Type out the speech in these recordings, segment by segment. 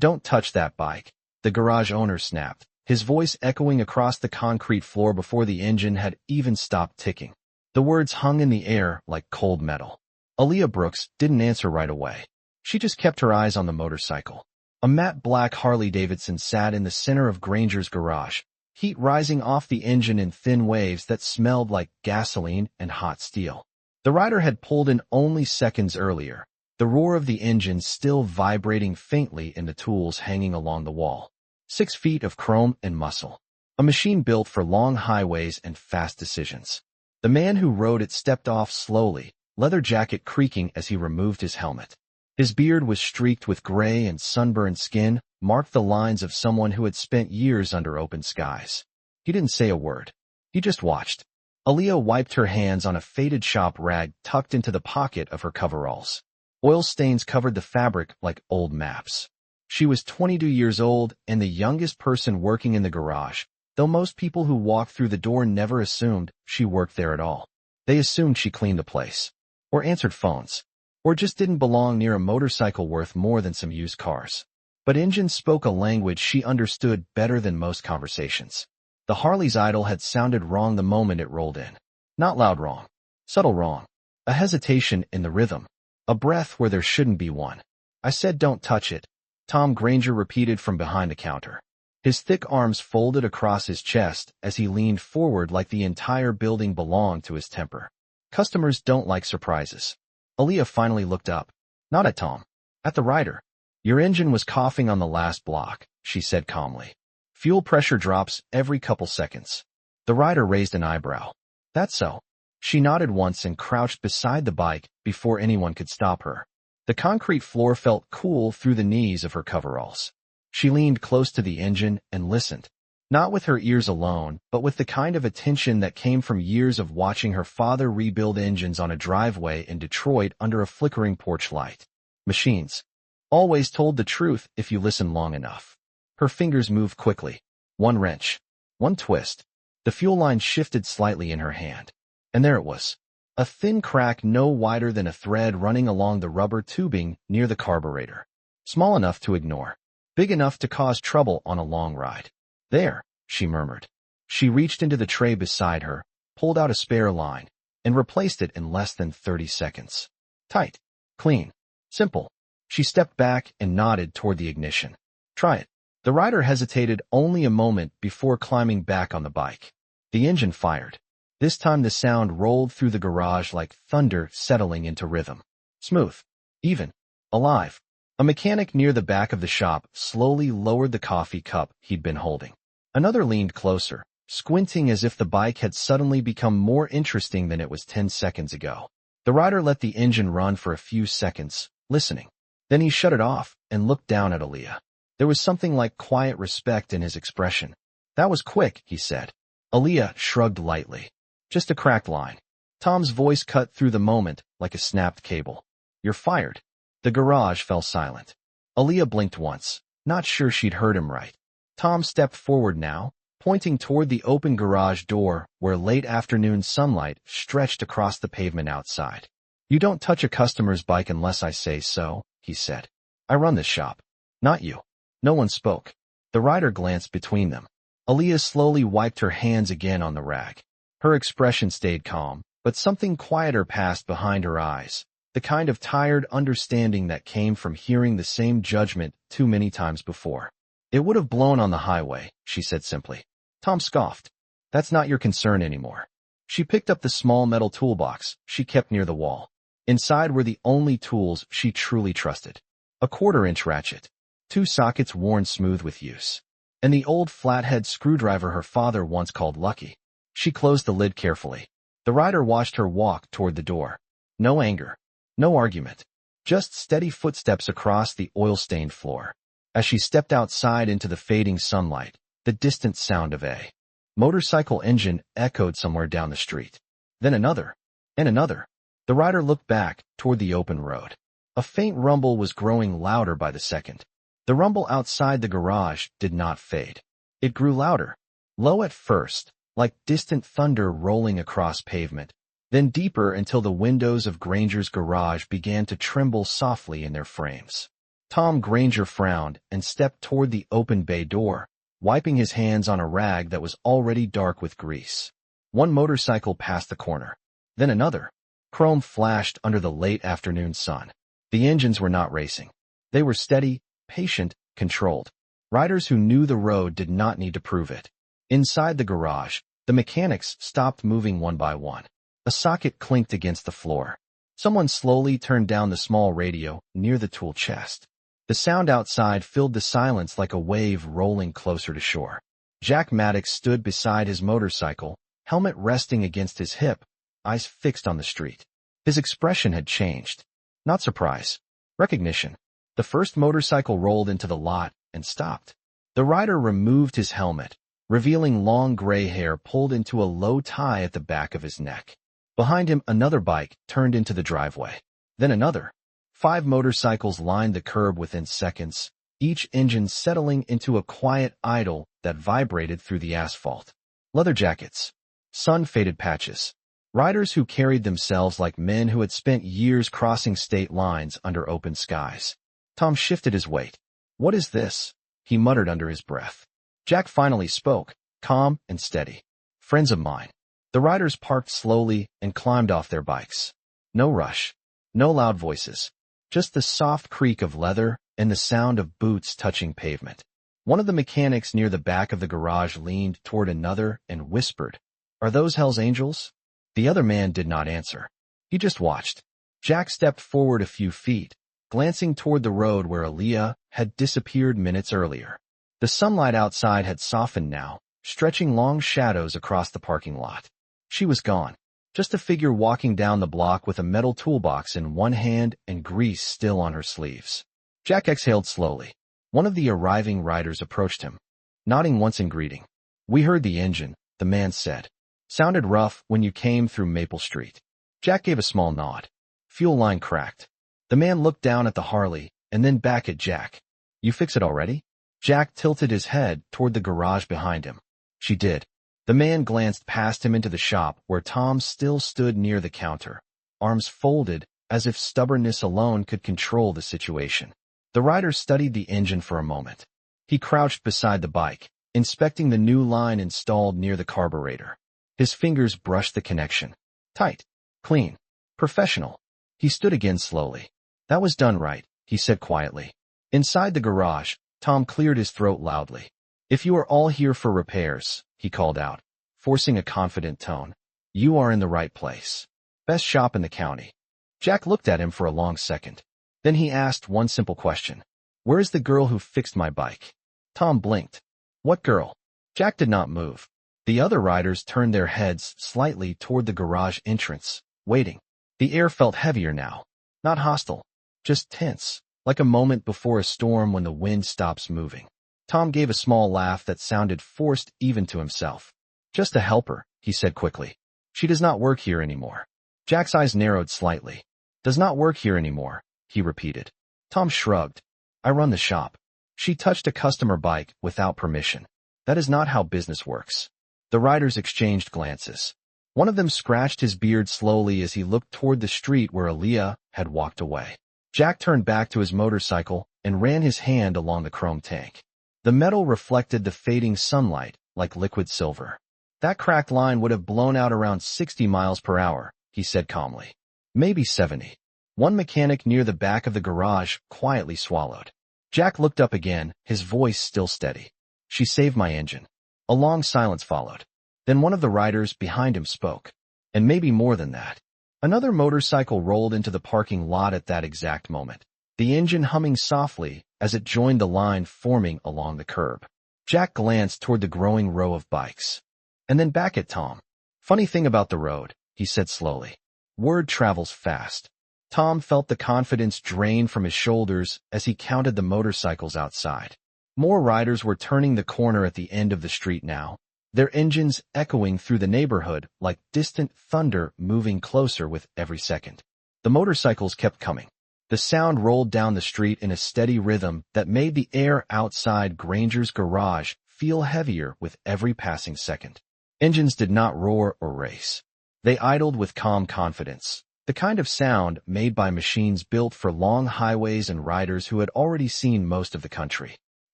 "Don't touch that bike," the garage owner snapped, his voice echoing across the concrete floor before the engine had even stopped ticking. The words hung in the air like cold metal. Aaliyah Brooks didn't answer right away. She just kept her eyes on the motorcycle. A matte black Harley-Davidson sat in the center of Granger's garage, heat rising off the engine in thin waves that smelled like gasoline and hot steel. The rider had pulled in only seconds earlier, the roar of the engine still vibrating faintly in the tools hanging along the wall. 6 feet of chrome and muscle. A machine built for long highways and fast decisions. The man who rode it stepped off slowly, leather jacket creaking as he removed his helmet. His beard was streaked with gray and sunburned skin, marked the lines of someone who had spent years under open skies. He didn't say a word. He just watched. Aaliyah wiped her hands on a faded shop rag tucked into the pocket of her coveralls. Oil stains covered the fabric like old maps. She was 22 years old and the youngest person working in the garage, though most people who walked through the door never assumed she worked there at all. They assumed she cleaned the place, or answered phones, or just didn't belong near a motorcycle worth more than some used cars. But Engine spoke a language she understood better than most conversations. The Harley's idle had sounded wrong the moment it rolled in. Not loud wrong, subtle wrong, a hesitation in the rhythm, a breath where there shouldn't be one. "I said don't touch it," Tom Granger repeated from behind the counter. His thick arms folded across his chest as he leaned forward like the entire building belonged to his temper. Customers don't like surprises. Aaliyah finally looked up. Not at Tom. At the rider. "Your engine was coughing on the last block," she said calmly. "Fuel pressure drops every couple seconds." The rider raised an eyebrow. "That's so." She nodded once and crouched beside the bike before anyone could stop her. The concrete floor felt cool through the knees of her coveralls. She leaned close to the engine and listened, not with her ears alone, but with the kind of attention that came from years of watching her father rebuild engines on a driveway in Detroit under a flickering porch light. Machines always told the truth if you listened long enough. Her fingers moved quickly. One wrench, one twist. The fuel line shifted slightly in her hand. And there it was. A thin crack no wider than a thread running along the rubber tubing near the carburetor. Small enough to ignore. Big enough to cause trouble on a long ride. "There," she murmured. She reached into the tray beside her, pulled out a spare line, and replaced it in less than 30 seconds. Tight. Clean. Simple. She stepped back and nodded toward the ignition. "Try it." The rider hesitated only a moment before climbing back on the bike. The engine fired. This time the sound rolled through the garage like thunder settling into rhythm. Smooth. Even. Alive. A mechanic near the back of the shop slowly lowered the coffee cup he'd been holding. Another leaned closer, squinting as if the bike had suddenly become more interesting than it was 10 seconds ago. The rider let the engine run for a few seconds, listening. Then he shut it off and looked down at Aaliyah. There was something like quiet respect in his expression. "That was quick," he said. Aaliyah shrugged lightly. "Just a cracked line." Tom's voice cut through the moment like a snapped cable. "You're fired." The garage fell silent. Aaliyah blinked once, not sure she'd heard him right. Tom stepped forward now, pointing toward the open garage door where late afternoon sunlight stretched across the pavement outside. "You don't touch a customer's bike unless I say so," he said. "I run this shop. Not you." No one spoke. The rider glanced between them. Aaliyah slowly wiped her hands again on the rag. Her expression stayed calm, but something quieter passed behind her eyes. The kind of tired understanding that came from hearing the same judgment too many times before. "It would have blown on the highway," she said simply. Tom scoffed. "That's not your concern anymore." She picked up the small metal toolbox she kept near the wall. Inside were the only tools she truly trusted. A 1/4-inch ratchet, 2 sockets worn smooth with use, and the old flathead screwdriver her father once called lucky. She closed the lid carefully. The rider watched her walk toward the door. No anger. No argument, just steady footsteps across the oil-stained floor. As she stepped outside into the fading sunlight, the distant sound of a motorcycle engine echoed somewhere down the street. Then another, and another. The rider looked back toward the open road. A faint rumble was growing louder by the second. The rumble outside the garage did not fade. It grew louder, low at first, like distant thunder rolling across pavement, then deeper until the windows of Granger's garage began to tremble softly in their frames. Tom Granger frowned and stepped toward the open bay door, wiping his hands on a rag that was already dark with grease. One motorcycle passed the corner. Then another. Chrome flashed under the late afternoon sun. The engines were not racing. They were steady, patient, controlled. Riders who knew the road did not need to prove it. Inside the garage, the mechanics stopped moving one by one. A socket clinked against the floor. Someone slowly turned down the small radio near the tool chest. The sound outside filled the silence like a wave rolling closer to shore. Jack Maddox stood beside his motorcycle, helmet resting against his hip, eyes fixed on the street. His expression had changed. Not surprise. Recognition. The first motorcycle rolled into the lot and stopped. The rider removed his helmet, revealing long gray hair pulled into a low tie at the back of his neck. Behind him, another bike turned into the driveway. Then another. 5 motorcycles lined the curb within seconds, each engine settling into a quiet idle that vibrated through the asphalt. Leather jackets. Sun-faded patches. Riders who carried themselves like men who had spent years crossing state lines under open skies. Tom shifted his weight. "What is this?" he muttered under his breath. Jack finally spoke, calm and steady. "Friends of mine." The riders parked slowly and climbed off their bikes. No rush. No loud voices. Just the soft creak of leather and the sound of boots touching pavement. One of the mechanics near the back of the garage leaned toward another and whispered, "Are those Hell's Angels?" The other man did not answer. He just watched. Jack stepped forward a few feet, glancing toward the road where Aaliyah had disappeared minutes earlier. The sunlight outside had softened now, stretching long shadows across the parking lot. She was gone. Just a figure walking down the block with a metal toolbox in one hand and grease still on her sleeves. Jack exhaled slowly. One of the arriving riders approached him, nodding once in greeting. "We heard the engine," the man said. "Sounded rough when you came through Maple Street." Jack gave a small nod. Fuel line cracked. The man looked down at the Harley and then back at Jack. "You fix it already?" Jack tilted his head toward the garage behind him. "She did." The man glanced past him into the shop where Tom still stood near the counter, arms folded as if stubbornness alone could control the situation. The rider studied the engine for a moment. He crouched beside the bike, inspecting the new line installed near the carburetor. His fingers brushed the connection. Tight, clean, professional. He stood again slowly. "That was done right," he said quietly. Inside the garage, Tom cleared his throat loudly. "If you are all here for repairs," he called out, forcing a confident tone, "you are in the right place. Best shop in the county." Jack looked at him for a long second. Then he asked one simple question. "Where is the girl who fixed my bike?" Tom blinked. "What girl?" Jack did not move. The other riders turned their heads slightly toward the garage entrance, waiting. The air felt heavier now. Not hostile, just tense, like a moment before a storm when the wind stops moving. Tom gave a small laugh that sounded forced even to himself. "Just a helper," he said quickly. "She does not work here anymore." Jack's eyes narrowed slightly. "Does not work here anymore," he repeated. Tom shrugged. "I run the shop." She touched a customer bike without permission. That is not how business works. The riders exchanged glances. One of them scratched his beard slowly as he looked toward the street where Aaliyah had walked away. Jack turned back to his motorcycle and ran his hand along the chrome tank. The metal reflected the fading sunlight like liquid silver. "That cracked line would have blown out around 60 miles per hour, he said calmly. "Maybe 70. One mechanic near the back of the garage quietly swallowed. Jack looked up again, his voice still steady. "She saved my engine." A long silence followed. Then one of the riders behind him spoke. "And maybe more than that." Another motorcycle rolled into the parking lot at that exact moment, the engine humming softly as it joined the line forming along the curb. Jack glanced toward the growing row of bikes, and then back at Tom. "Funny thing about the road," he said slowly. "Word travels fast." Tom felt the confidence drain from his shoulders as he counted the motorcycles outside. More riders were turning the corner at the end of the street now, their engines echoing through the neighborhood like distant thunder moving closer with every second. The motorcycles kept coming. The sound rolled down the street in a steady rhythm that made the air outside Granger's garage feel heavier with every passing second. Engines did not roar or race. They idled with calm confidence, the kind of sound made by machines built for long highways and riders who had already seen most of the country.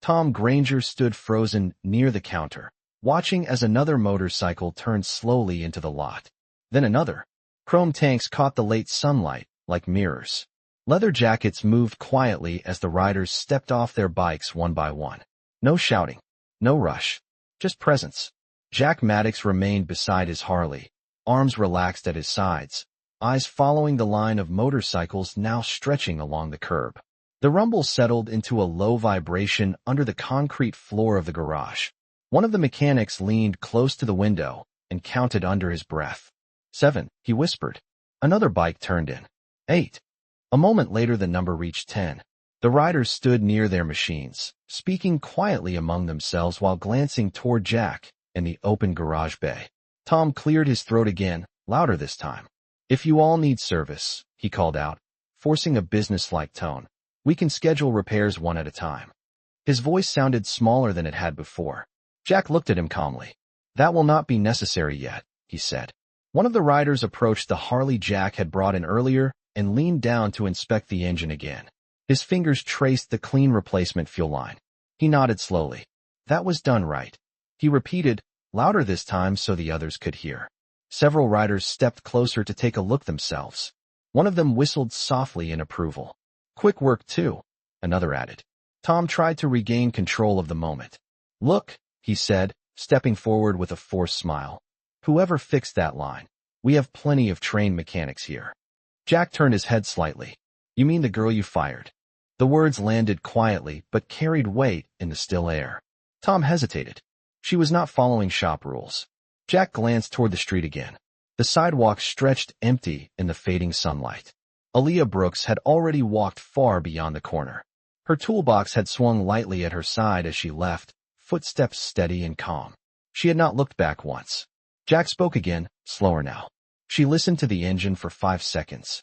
Tom Granger stood frozen near the counter, watching as another motorcycle turned slowly into the lot. Then another. Chrome tanks caught the late sunlight, like mirrors. Leather jackets moved quietly as the riders stepped off their bikes one by one. No shouting. No rush. Just presence. Jack Maddox remained beside his Harley, arms relaxed at his sides, eyes following the line of motorcycles now stretching along the curb. The rumble settled into a low vibration under the concrete floor of the garage. One of the mechanics leaned close to the window and counted under his breath. 7, he whispered. Another bike turned in. 8. A moment later the number reached 10. The riders stood near their machines, speaking quietly among themselves while glancing toward Jack and the open garage bay. Tom cleared his throat again, louder this time. If you all need service, he called out, forcing a business-like tone, we can schedule repairs one at a time. His voice sounded smaller than it had before. Jack looked at him calmly. That will not be necessary yet, he said. One of the riders approached the Harley Jack had brought in earlier and leaned down to inspect the engine again. His fingers traced the clean replacement fuel line. He nodded slowly. That was done right. He repeated, louder this time so the others could hear. Several riders stepped closer to take a look themselves. One of them whistled softly in approval. Quick work too, another added. Tom tried to regain control of the moment. Look, he said, stepping forward with a forced smile. Whoever fixed that line. We have plenty of trained mechanics here. Jack turned his head slightly. You mean the girl you fired? The words landed quietly but carried weight in the still air. Tom hesitated. She was not following shop rules. Jack glanced toward the street again. The sidewalk stretched empty in the fading sunlight. Aaliyah Brooks had already walked far beyond the corner. Her toolbox had swung lightly at her side as she left, footsteps steady and calm. She had not looked back once. Jack spoke again, slower now. She listened to the engine for 5 seconds.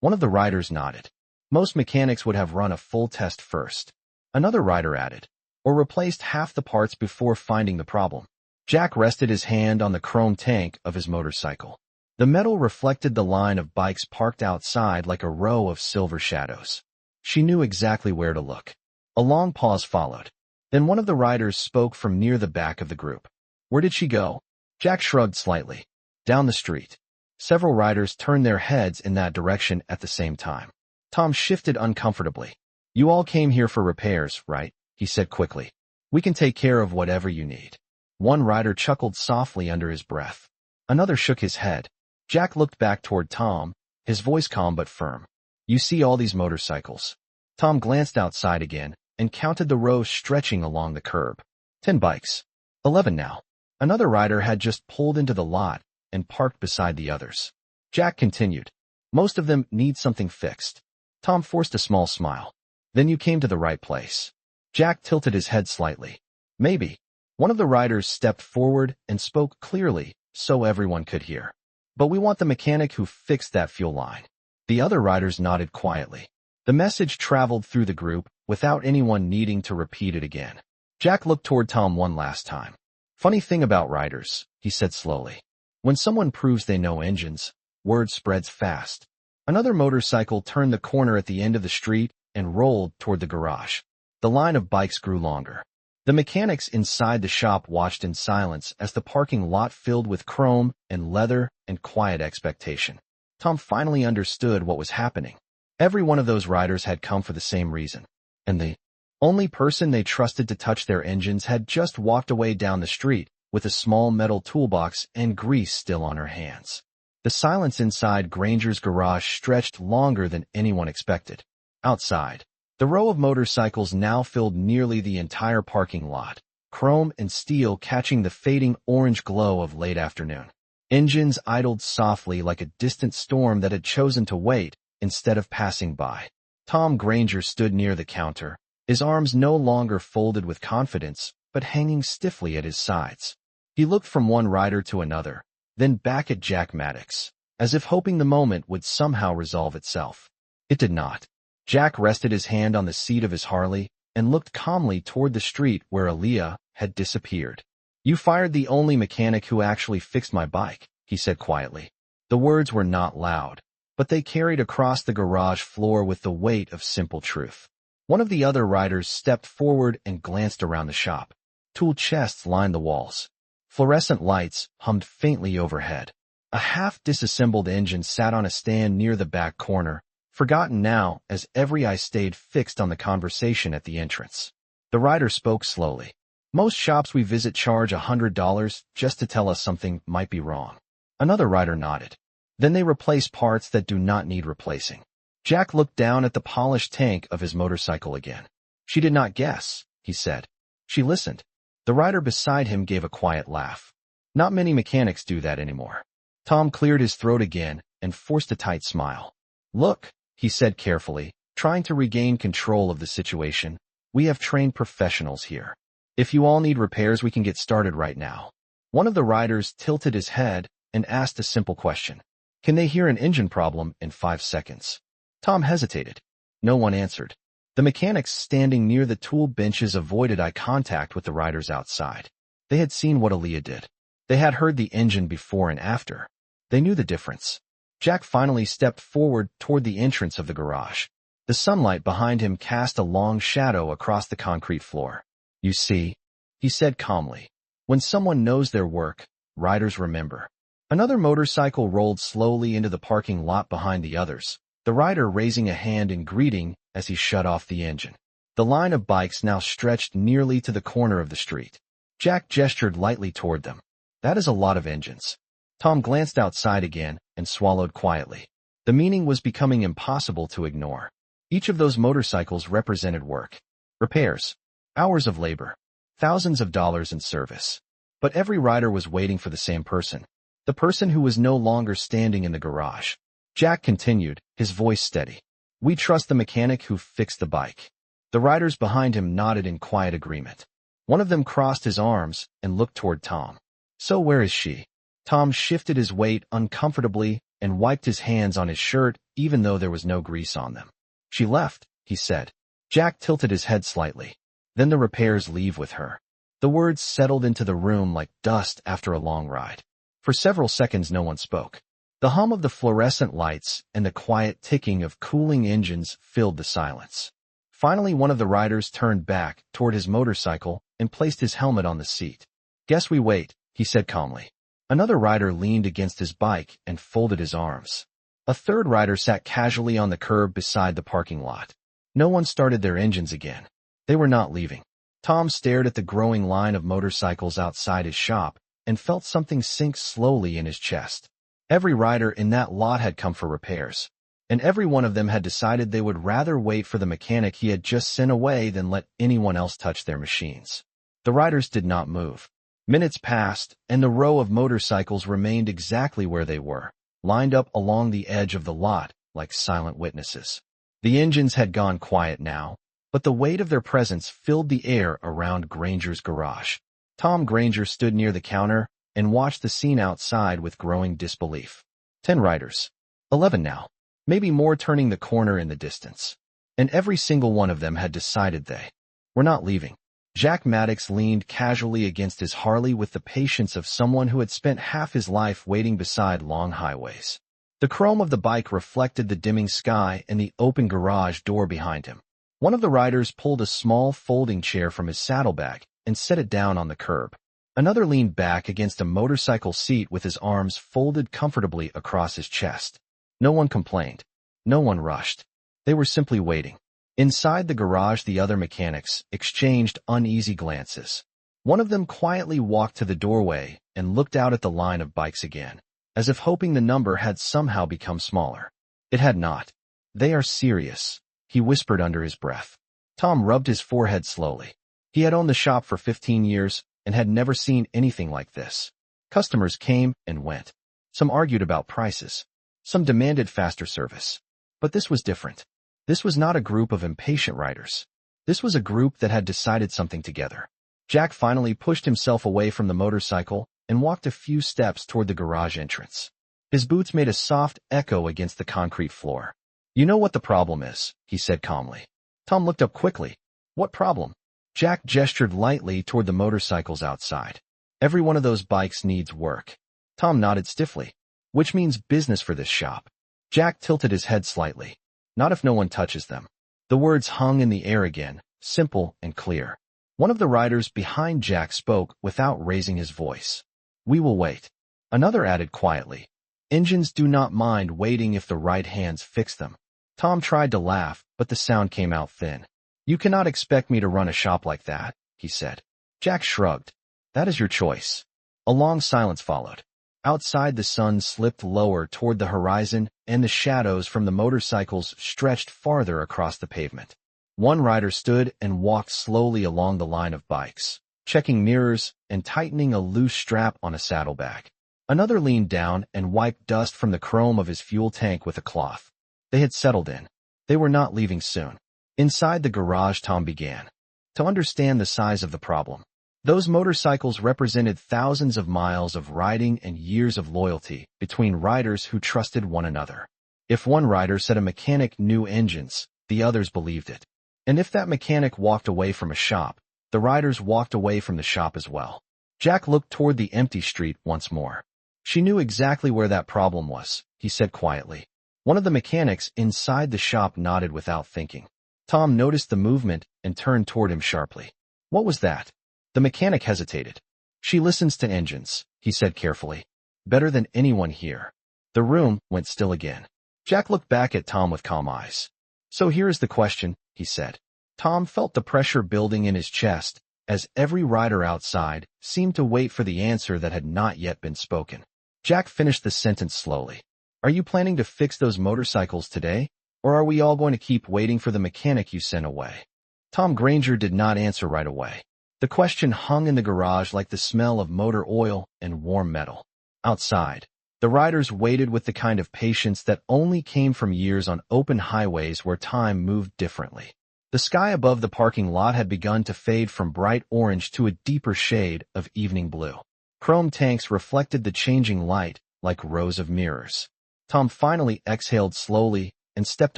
One of the riders nodded. Most mechanics would have run a full test first. Another rider added, or replaced half the parts before finding the problem. Jack rested his hand on the chrome tank of his motorcycle. The metal reflected the line of bikes parked outside like a row of silver shadows. She knew exactly where to look. A long pause followed. Then one of the riders spoke from near the back of the group. Where did she go? Jack shrugged slightly. Down the street. Several riders turned their heads in that direction at the same time. Tom shifted uncomfortably. You all came here for repairs, right? He said quickly. We can take care of whatever you need. One rider chuckled softly under his breath. Another shook his head. Jack looked back toward Tom, his voice calm but firm. You see all these motorcycles? Tom glanced outside again and counted the rows stretching along the curb. 10 bikes. 11 now. Another rider had just pulled into the lot and parked beside the others. Jack continued. Most of them need something fixed. Tom forced a small smile. Then you came to the right place. Jack tilted his head slightly. Maybe. One of the riders stepped forward and spoke clearly so everyone could hear. But we want the mechanic who fixed that fuel line. The other riders nodded quietly. The message traveled through the group without anyone needing to repeat it again. Jack looked toward Tom one last time. Funny thing about riders, he said slowly. When someone proves they know engines, word spreads fast. Another motorcycle turned the corner at the end of the street and rolled toward the garage. The line of bikes grew longer. The mechanics inside the shop watched in silence as the parking lot filled with chrome and leather and quiet expectation. Tom finally understood what was happening. Every one of those riders had come for the same reason. And the only person they trusted to touch their engines had just walked away down the street with a small metal toolbox and grease still on her hands. The silence inside Granger's garage stretched longer than anyone expected. Outside, the row of motorcycles now filled nearly the entire parking lot, chrome and steel catching the fading orange glow of late afternoon. Engines idled softly like a distant storm that had chosen to wait instead of passing by. Tom Granger stood near the counter, his arms no longer folded with confidence, but hanging stiffly at his sides. He looked from one rider to another, then back at Jack Maddox, as if hoping the moment would somehow resolve itself. It did not. Jack rested his hand on the seat of his Harley and looked calmly toward the street where Aaliyah had disappeared. You fired the only mechanic who actually fixed my bike, he said quietly. The words were not loud, but they carried across the garage floor with the weight of simple truth. One of the other riders stepped forward and glanced around the shop. Tool chests lined the walls. Fluorescent lights hummed faintly overhead. A half-disassembled engine sat on a stand near the back corner, forgotten now as every eye stayed fixed on the conversation at the entrance. The rider spoke slowly. Most shops we visit charge $100 just to tell us something might be wrong. Another rider nodded. Then they replace parts that do not need replacing. Jack looked down at the polished tank of his motorcycle again. She did not guess, he said. She listened. The rider beside him gave a quiet laugh. Not many mechanics do that anymore. Tom cleared his throat again and forced a tight smile. Look, he said carefully, trying to regain control of the situation. We have trained professionals here. If you all need repairs, we can get started right now. One of the riders tilted his head and asked a simple question. Can they hear an engine problem in 5 seconds? Tom hesitated. No one answered. The mechanics standing near the tool benches avoided eye contact with the riders outside. They had seen what Aaliyah did. They had heard the engine before and after. They knew the difference. Jack finally stepped forward toward the entrance of the garage. The sunlight behind him cast a long shadow across the concrete floor. You see, he said calmly. When someone knows their work, riders remember. Another motorcycle rolled slowly into the parking lot behind the others, the rider raising a hand in greeting as he shut off the engine. The line of bikes now stretched nearly to the corner of the street. Jack gestured lightly toward them. That is a lot of engines. Tom glanced outside again and swallowed quietly. The meaning was becoming impossible to ignore. Each of those motorcycles represented work. Repairs. Hours of labor. Thousands of dollars in service. But every rider was waiting for the same person. The person who was no longer standing in the garage. Jack continued, his voice steady. We trust the mechanic who fixed the bike. The riders behind him nodded in quiet agreement. One of them crossed his arms and looked toward Tom. So where is she? Tom shifted his weight uncomfortably and wiped his hands on his shirt even though there was no grease on them. She left, he said. Jack tilted his head slightly. Then the repairs leave with her. The words settled into the room like dust after a long ride. For several seconds no one spoke. The hum of the fluorescent lights and the quiet ticking of cooling engines filled the silence. Finally, one of the riders turned back toward his motorcycle and placed his helmet on the seat. Guess we wait, he said calmly. Another rider leaned against his bike and folded his arms. A third rider sat casually on the curb beside the parking lot. No one started their engines again. They were not leaving. Tom stared at the growing line of motorcycles outside his shop and felt something sink slowly in his chest. Every rider in that lot had come for repairs, and every one of them had decided they would rather wait for the mechanic he had just sent away than let anyone else touch their machines. The riders did not move. Minutes passed, and the row of motorcycles remained exactly where they were, lined up along the edge of the lot like silent witnesses. The engines had gone quiet now, but the weight of their presence filled the air around Granger's garage. Tom Granger stood near the counter and watched the scene outside with growing disbelief. 10 riders. 11 now. Maybe more turning the corner in the distance. And every single one of them had decided they were not leaving. Jack Maddox leaned casually against his Harley with the patience of someone who had spent half his life waiting beside long highways. The chrome of the bike reflected the dimming sky and the open garage door behind him. One of the riders pulled a small folding chair from his saddlebag and set it down on the curb. Another leaned back against a motorcycle seat with his arms folded comfortably across his chest. No one complained. No one rushed. They were simply waiting. Inside the garage, the other mechanics exchanged uneasy glances. One of them quietly walked to the doorway and looked out at the line of bikes again, as if hoping the number had somehow become smaller. It had not. They are serious, he whispered under his breath. Tom rubbed his forehead slowly. He had owned the shop for 15 years and had never seen anything like this. Customers came and went. Some argued about prices. Some demanded faster service. But this was different. This was not a group of impatient riders. This was a group that had decided something together. Jack finally pushed himself away from the motorcycle and walked a few steps toward the garage entrance. His boots made a soft echo against the concrete floor. You know what the problem is, he said calmly. Tom looked up quickly. What problem? Jack gestured lightly toward the motorcycles outside. Every one of those bikes needs work. Tom nodded stiffly. Which means business for this shop. Jack tilted his head slightly. Not if no one touches them. The words hung in the air again, simple and clear. One of the riders behind Jack spoke without raising his voice. We will wait. Another added quietly. Engines do not mind waiting if the right hands fix them. Tom tried to laugh, but the sound came out thin. You cannot expect me to run a shop like that, he said. Jack shrugged. That is your choice. A long silence followed. Outside, the sun slipped lower toward the horizon, and the shadows from the motorcycles stretched farther across the pavement. One rider stood and walked slowly along the line of bikes, checking mirrors and tightening a loose strap on a saddlebag. Another leaned down and wiped dust from the chrome of his fuel tank with a cloth. They had settled in. They were not leaving soon. Inside the garage, Tom began to understand the size of the problem. Those motorcycles represented thousands of miles of riding and years of loyalty between riders who trusted one another. If one rider said a mechanic knew engines, the others believed it. And if that mechanic walked away from a shop, the riders walked away from the shop as well. Jack looked toward the empty street once more. She knew exactly where that problem was, he said quietly. One of the mechanics inside the shop nodded without thinking. Tom noticed the movement and turned toward him sharply. What was that? The mechanic hesitated. She listens to engines, he said carefully. Better than anyone here. The room went still again. Jack looked back at Tom with calm eyes. So here is the question, he said. Tom felt the pressure building in his chest, as every rider outside seemed to wait for the answer that had not yet been spoken. Jack finished the sentence slowly. Are you planning to fix those motorcycles today, or are we all going to keep waiting for the mechanic you sent away? Tom Granger did not answer right away. The question hung in the garage like the smell of motor oil and warm metal. Outside, the riders waited with the kind of patience that only came from years on open highways where time moved differently. The sky above the parking lot had begun to fade from bright orange to a deeper shade of evening blue. Chrome tanks reflected the changing light like rows of mirrors. Tom finally exhaled slowly and stepped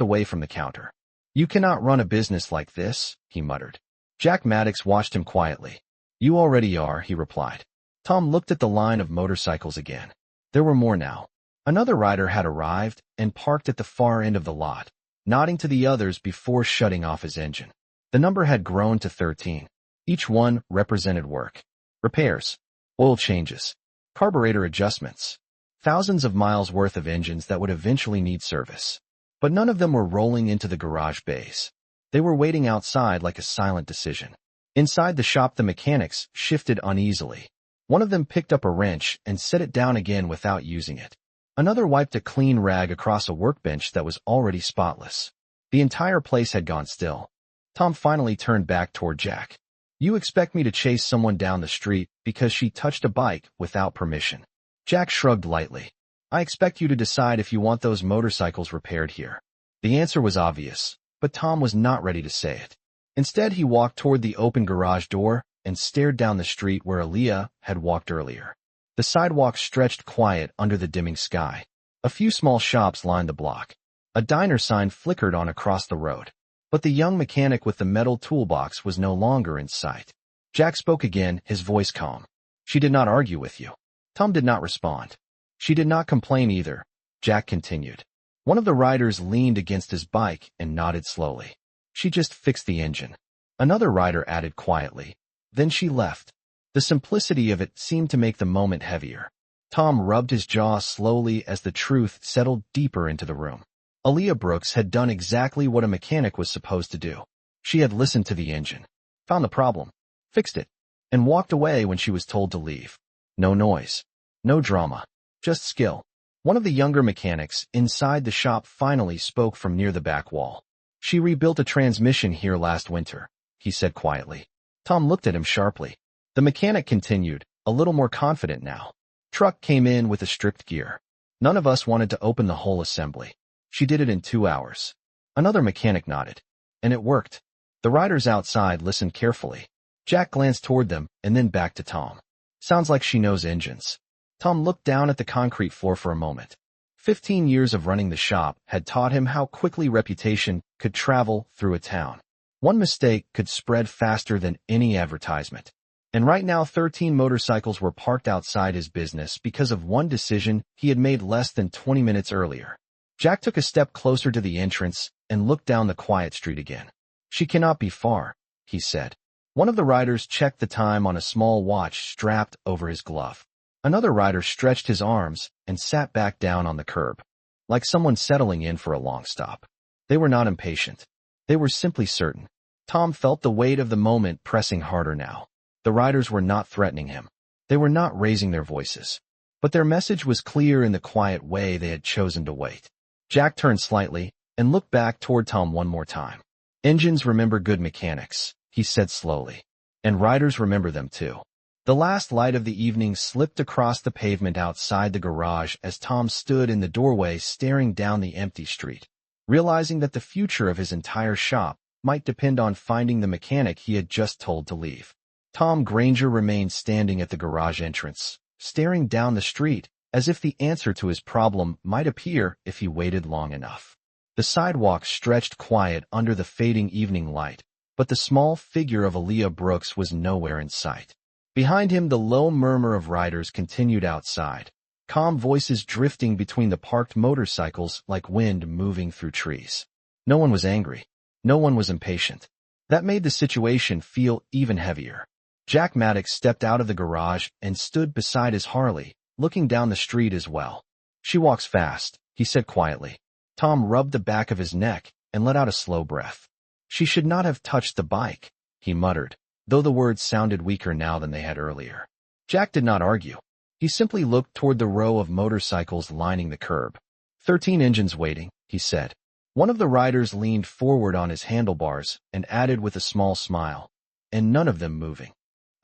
away from the counter. You cannot run a business like this, he muttered. Jack Maddox watched him quietly. You already are, he replied. Tom looked at the line of motorcycles again. There were more now. Another rider had arrived and parked at the far end of the lot, nodding to the others before shutting off his engine. The number had grown to 13. Each one represented work. Repairs, oil changes, carburetor adjustments, thousands of miles worth of engines that would eventually need service. But none of them were rolling into the garage bays. They were waiting outside like a silent decision. Inside the shop, the mechanics shifted uneasily. One of them picked up a wrench and set it down again without using it. Another wiped a clean rag across a workbench that was already spotless. The entire place had gone still. Tom finally turned back toward Jack. You expect me to chase someone down the street because she touched a bike without permission? Jack shrugged lightly. I expect you to decide if you want those motorcycles repaired here. The answer was obvious, but Tom was not ready to say it. Instead, he walked toward the open garage door and stared down the street where Aaliyah had walked earlier. The sidewalk stretched quiet under the dimming sky. A few small shops lined the block. A diner sign flickered on across the road. But the young mechanic with the metal toolbox was no longer in sight. Jack spoke again, his voice calm. She did not argue with you. Tom did not respond. She did not complain either. Jack continued. One of the riders leaned against his bike and nodded slowly. She just fixed the engine. Another rider added quietly. Then she left. The simplicity of it seemed to make the moment heavier. Tom rubbed his jaw slowly as the truth settled deeper into the room. Aaliyah Brooks had done exactly what a mechanic was supposed to do. She had listened to the engine, found the problem, fixed it, and walked away when she was told to leave. No noise, no drama, just skill. One of the younger mechanics inside the shop finally spoke from near the back wall. She rebuilt a transmission here last winter, he said quietly. Tom looked at him sharply. The mechanic continued, a little more confident now. Truck came in with a stripped gear. None of us wanted to open the whole assembly. She did it in 2 hours. Another mechanic nodded. And it worked. The riders outside listened carefully. Jack glanced toward them and then back to Tom. Sounds like she knows engines. Tom looked down at the concrete floor for a moment. 15 years of running the shop had taught him how quickly reputation could travel through a town. One mistake could spread faster than any advertisement. And right now 13 motorcycles were parked outside his business because of one decision he had made less than 20 minutes earlier. Jack took a step closer to the entrance and looked down the quiet street again. "She cannot be far," he said. One of the riders checked the time on a small watch strapped over his glove. Another rider stretched his arms and sat back down on the curb, like someone settling in for a long stop. They were not impatient. They were simply certain. Tom felt the weight of the moment pressing harder now. The riders were not threatening him. They were not raising their voices. But their message was clear in the quiet way they had chosen to wait. Jack turned slightly and looked back toward Tom one more time. "Engines remember good mechanics," he said slowly. "And riders remember them too." The last light of the evening slipped across the pavement outside the garage as Tom stood in the doorway staring down the empty street, realizing that the future of his entire shop might depend on finding the mechanic he had just told to leave. Tom Granger remained standing at the garage entrance, staring down the street, as if the answer to his problem might appear if he waited long enough. The sidewalk stretched quiet under the fading evening light, but the small figure of Aaliyah Brooks was nowhere in sight. Behind him, the low murmur of riders continued outside, calm voices drifting between the parked motorcycles like wind moving through trees. No one was angry. No one was impatient. That made the situation feel even heavier. Jack Maddox stepped out of the garage and stood beside his Harley, looking down the street as well. "She walks fast," he said quietly. Tom rubbed the back of his neck and let out a slow breath. "She should not have touched the bike," he muttered, though the words sounded weaker now than they had earlier. Jack did not argue. He simply looked toward the row of motorcycles lining the curb. 13 engines waiting," he said. One of the riders leaned forward on his handlebars and added with a small smile, "And none of them moving."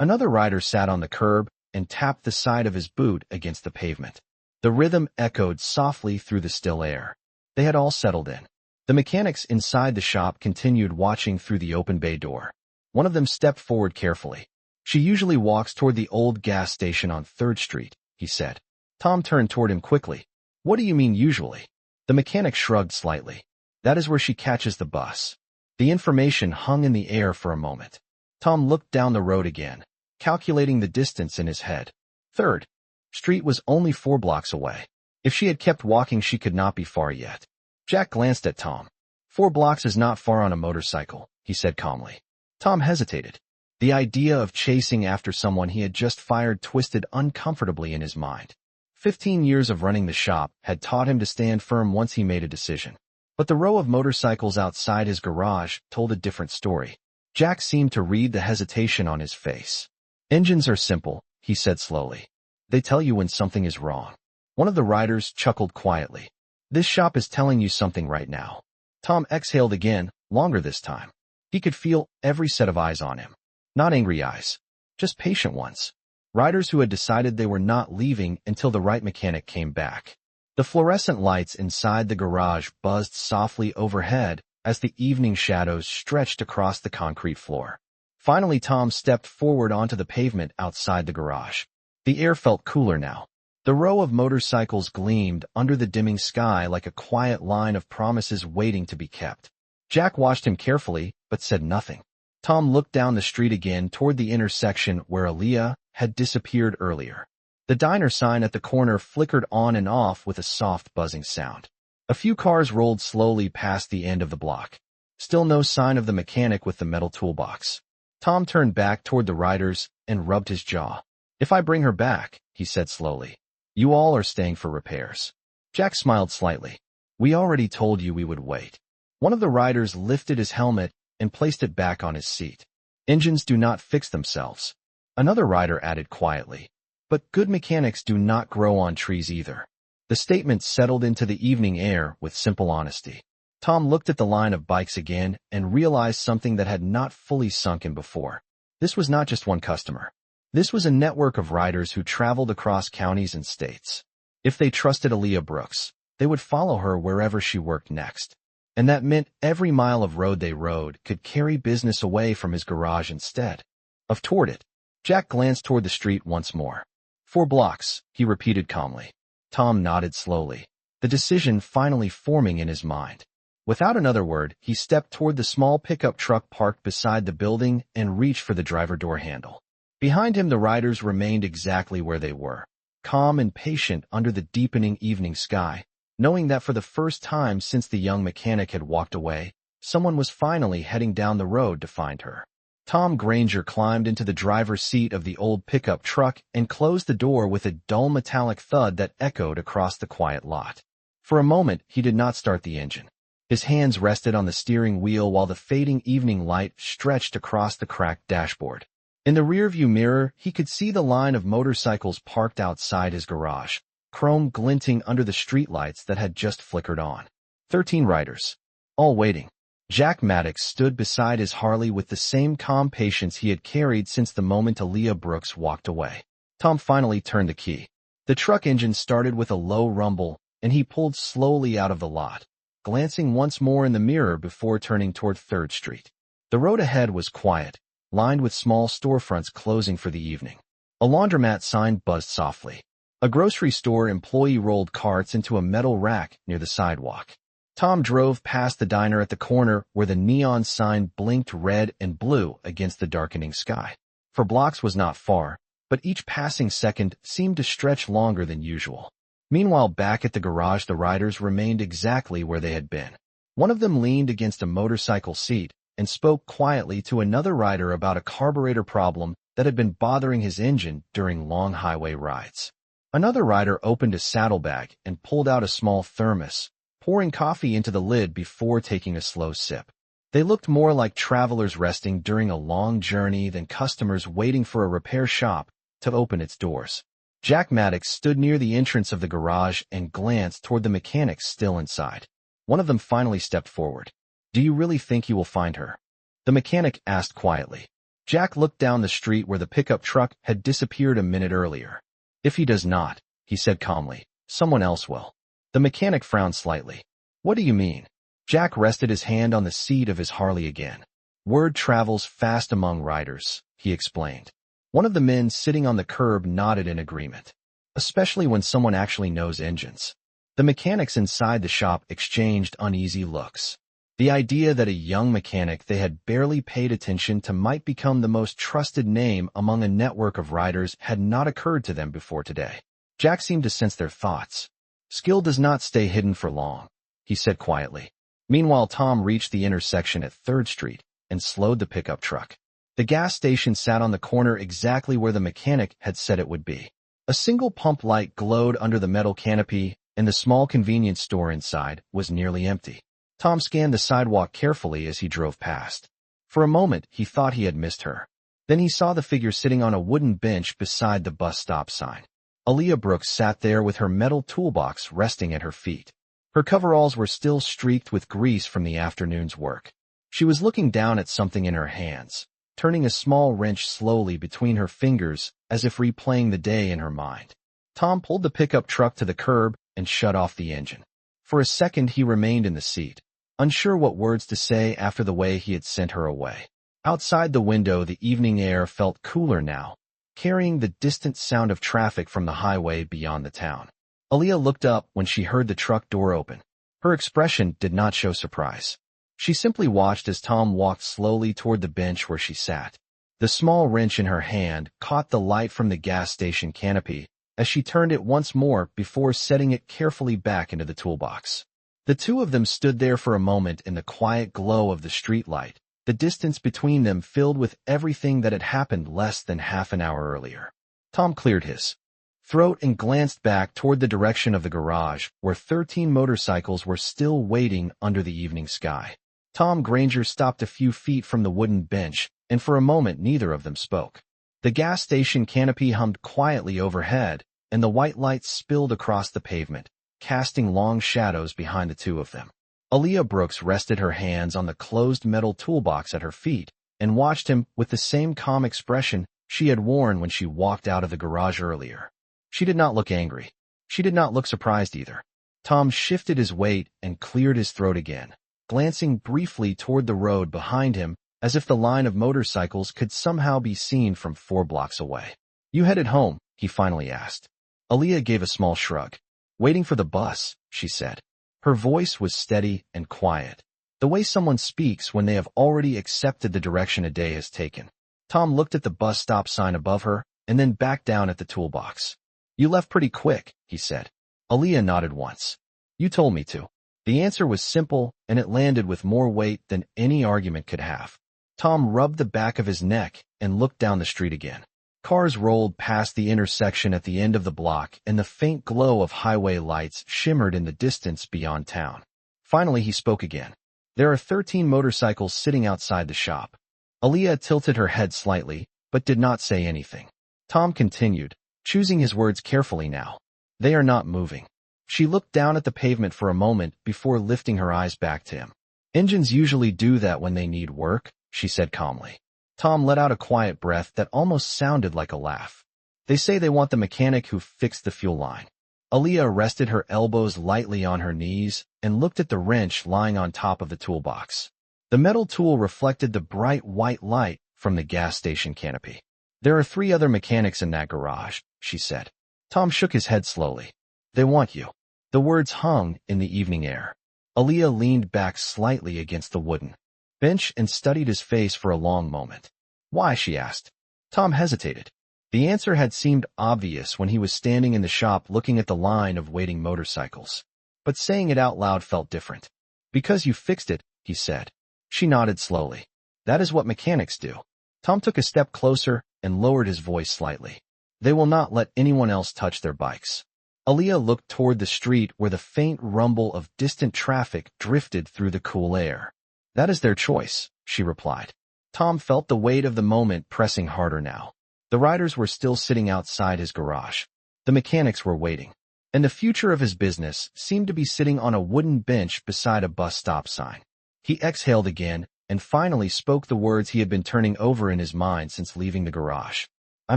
Another rider sat on the curb and tapped the side of his boot against the pavement. The rhythm echoed softly through the still air. They had all settled in. The mechanics inside the shop continued watching through the open bay door. One of them stepped forward carefully. "She usually walks toward the old gas station on 3rd Street, he said. Tom turned toward him quickly. "What do you mean usually?" The mechanic shrugged slightly. "That is where she catches the bus." The information hung in the air for a moment. Tom looked down the road again, calculating the distance in his head. 3rd Street was only 4 blocks away. If she had kept walking, she could not be far yet. Jack glanced at Tom. 4 blocks is not far on a motorcycle, he said calmly. Tom hesitated. The idea of chasing after someone he had just fired twisted uncomfortably in his mind. 15 years of running the shop had taught him to stand firm once he made a decision. But the row of motorcycles outside his garage told a different story. Jack seemed to read the hesitation on his face. "Engines are simple," he said slowly. "They tell you when something is wrong." One of the riders chuckled quietly. "This shop is telling you something right now." Tom exhaled again, longer this time. He could feel every set of eyes on him. Not angry eyes, just patient ones. Riders who had decided they were not leaving until the right mechanic came back. The fluorescent lights inside the garage buzzed softly overhead as the evening shadows stretched across the concrete floor. Finally, Tom stepped forward onto the pavement outside the garage. The air felt cooler now. The row of motorcycles gleamed under the dimming sky like a quiet line of promises waiting to be kept. Jack watched him carefully, but said nothing. Tom looked down the street again toward the intersection where Aaliyah had disappeared earlier. The diner sign at the corner flickered on and off with a soft buzzing sound. A few cars rolled slowly past the end of the block. Still no sign of the mechanic with the metal toolbox. Tom turned back toward the riders and rubbed his jaw. "If I bring her back," he said slowly, "you all are staying for repairs." Jack smiled slightly. "We already told you we would wait." One of the riders lifted his helmet and placed it back on his seat. "Engines do not fix themselves." Another rider added quietly. "But good mechanics do not grow on trees either." The statement settled into the evening air with simple honesty. Tom looked at the line of bikes again and realized something that had not fully sunk in before. This was not just one customer. This was a network of riders who traveled across counties and states. If they trusted Aaliyah Brooks, they would follow her wherever she worked next. And that meant every mile of road they rode could carry business away from his garage instead of toward it. Jack glanced toward the street once more. 4 blocks, he repeated calmly. Tom nodded slowly, the decision finally forming in his mind. Without another word, he stepped toward the small pickup truck parked beside the building and reached for the driver door handle. Behind him, the riders remained exactly where they were, calm and patient under the deepening evening sky, knowing that for the first time since the young mechanic had walked away, someone was finally heading down the road to find her. Tom Granger climbed into the driver's seat of the old pickup truck and closed the door with a dull metallic thud that echoed across the quiet lot. For a moment, he did not start the engine. His hands rested on the steering wheel while the fading evening light stretched across the cracked dashboard. In the rearview mirror, he could see the line of motorcycles parked outside his garage, chrome glinting under the streetlights that had just flickered on. 13 riders, all waiting. Jack Maddox stood beside his Harley with the same calm patience he had carried since the moment Aaliyah Brooks walked away. Tom finally turned the key. The truck engine started with a low rumble, and he pulled slowly out of the lot, glancing once more in the mirror before turning toward 3rd Street. The road ahead was quiet, lined with small storefronts closing for the evening. A laundromat sign buzzed softly. A grocery store employee rolled carts into a metal rack near the sidewalk. Tom drove past the diner at the corner where the neon sign blinked red and blue against the darkening sky. For blocks was not far, but each passing second seemed to stretch longer than usual. Meanwhile, back at the garage, the riders remained exactly where they had been. One of them leaned against a motorcycle seat and spoke quietly to another rider about a carburetor problem that had been bothering his engine during long highway rides. Another rider opened a saddlebag and pulled out a small thermos, pouring coffee into the lid before taking a slow sip. They looked more like travelers resting during a long journey than customers waiting for a repair shop to open its doors. Jack Maddox stood near the entrance of the garage and glanced toward the mechanics still inside. One of them finally stepped forward. "Do you really think you will find her?" the mechanic asked quietly. Jack looked down the street where the pickup truck had disappeared a minute earlier. "If he does not," he said calmly, "someone else will." The mechanic frowned slightly. "What do you mean?" Jack rested his hand on the seat of his Harley again. "Word travels fast among riders," he explained. One of the men sitting on the curb nodded in agreement. "Especially when someone actually knows engines." The mechanics inside the shop exchanged uneasy looks. The idea that a young mechanic they had barely paid attention to might become the most trusted name among a network of riders had not occurred to them before today. Jack seemed to sense their thoughts. "Skill does not stay hidden for long," he said quietly. Meanwhile, Tom reached the intersection at 3rd Street and slowed the pickup truck. The gas station sat on the corner exactly where the mechanic had said it would be. A single pump light glowed under the metal canopy, and the small convenience store inside was nearly empty. Tom scanned the sidewalk carefully as he drove past. For a moment, he thought he had missed her. Then he saw the figure sitting on a wooden bench beside the bus stop sign. Aaliyah Brooks sat there with her metal toolbox resting at her feet. Her coveralls were still streaked with grease from the afternoon's work. She was looking down at something in her hands, turning a small wrench slowly between her fingers as if replaying the day in her mind. Tom pulled the pickup truck to the curb and shut off the engine. For a second he remained in the seat, unsure what words to say after the way he had sent her away. Outside the window, the evening air felt cooler now, carrying the distant sound of traffic from the highway beyond the town. Aaliyah looked up when she heard the truck door open. Her expression did not show surprise. She simply watched as Tom walked slowly toward the bench where she sat. The small wrench in her hand caught the light from the gas station canopy as she turned it once more before setting it carefully back into the toolbox. The two of them stood there for a moment in the quiet glow of the streetlight, the distance between them filled with everything that had happened less than half an hour earlier. Tom cleared his throat and glanced back toward the direction of the garage, where 13 motorcycles were still waiting under the evening sky. Tom Granger stopped a few feet from the wooden bench, and for a moment neither of them spoke. The gas station canopy hummed quietly overhead, and the white lights spilled across the pavement, casting long shadows behind the two of them. Aaliyah Brooks rested her hands on the closed metal toolbox at her feet and watched him with the same calm expression she had worn when she walked out of the garage earlier. She did not look angry. She did not look surprised either. Tom shifted his weight and cleared his throat again, glancing briefly toward the road behind him as if the line of motorcycles could somehow be seen from 4 blocks away. "You headed home?" he finally asked. Aaliyah gave a small shrug. "Waiting for the bus," she said. Her voice was steady and quiet, the way someone speaks when they have already accepted the direction a day has taken. Tom looked at the bus stop sign above her and then back down at the toolbox. "You left pretty quick," he said. Aaliyah nodded once. You told me to. The answer was simple, and it landed with more weight than any argument could have. Tom rubbed the back of his neck and looked down the street again. Cars rolled past the intersection at the end of the block, and the faint glow of highway lights shimmered in the distance beyond town. Finally, he spoke again. There are 13 motorcycles sitting outside the shop. Aaliyah tilted her head slightly, but did not say anything. Tom continued, choosing his words carefully now. They are not moving. She looked down at the pavement for a moment before lifting her eyes back to him. Engines usually do that when they need work, she said calmly. Tom let out a quiet breath that almost sounded like a laugh. They say they want the mechanic who fixed the fuel line. Aaliyah rested her elbows lightly on her knees and looked at the wrench lying on top of the toolbox. The metal tool reflected the bright white light from the gas station canopy. There are 3 other mechanics in that garage, she said. Tom shook his head slowly. They want you. The words hung in the evening air. Aaliyah leaned back slightly against the wooden bench and studied his face for a long moment. Why? She asked. Tom hesitated. The answer had seemed obvious when he was standing in the shop looking at the line of waiting motorcycles. But saying it out loud felt different. Because you fixed it, he said. She nodded slowly. That is what mechanics do. Tom took a step closer and lowered his voice slightly. They will not let anyone else touch their bikes. Aaliyah looked toward the street where the faint rumble of distant traffic drifted through the cool air. That is their choice, she replied. Tom felt the weight of the moment pressing harder now. The riders were still sitting outside his garage. The mechanics were waiting. And the future of his business seemed to be sitting on a wooden bench beside a bus stop sign. He exhaled again and finally spoke the words he had been turning over in his mind since leaving the garage. I